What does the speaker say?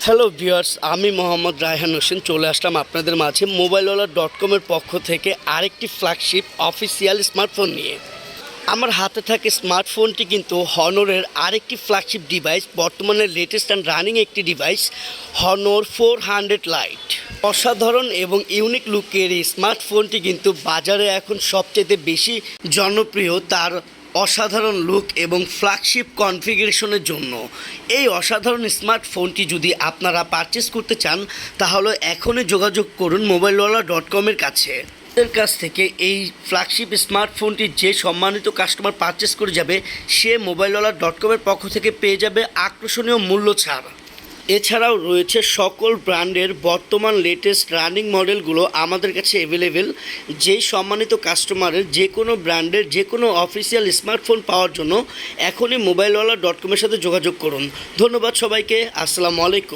Hello viewers, আমি মোহাম্মদ রায়হান হোসেন চলে আসলাম আপনাদের মাঝে mobilewaller.com-এর পক্ষ থেকে আরেকটি ফ্ল্যাগশিপ অফিসিয়াল স্মার্টফোন নিয়ে। আমার হাতে থাকে স্মার্টফোনটি কিন্তু হনরের আরেকটি ফ্ল্যাগশিপ ডিভাইস, বর্তমানে লেটেস্ট অ্যান্ড রানিং একটি ডিভাইস হনর 400 লাইট। অসাধারণ এবং ইউনিক লুকের এই স্মার্টফোনটি কিন্তু বাজারে এখন সবচেয়ে বেশি জনপ্রিয় তার অসাধারণ লুক এবং ফ্ল্যাগশিপ কনফিগারেশনের জন্য। এই অসাধারণ স্মার্টফোনটি যদি আপনারা পারচেস করতে চান তাহলে এখনই যোগাযোগ করুন mobilewaller.com-এর কাছে। এর কাছ থেকে এই ফ্ল্যাগশিপ স্মার্টফোনটি যে সম্মানিত কাস্টমার পারচেস করে যাবে সে mobilewaller.com-এর পক্ষ থেকে পেয়ে যাবে আকর্ষণীয় মূল্য ছাড়। এছাড়াও রয়েছে সকল ব্র্যান্ডের বর্তমান লেটেস্ট রানিং মডেলগুলো আমাদের কাছে অ্যাভেলেবেল। যেই সম্মানিত কাস্টমারের যে কোনো ব্র্যান্ডের যে কোনো অফিসিয়াল স্মার্টফোন পাওয়ার জন্য এখনই mobilewaller.com-এর সাথে যোগাযোগ করুন। ধন্যবাদ সবাইকে। আসসালামু আলাইকুম।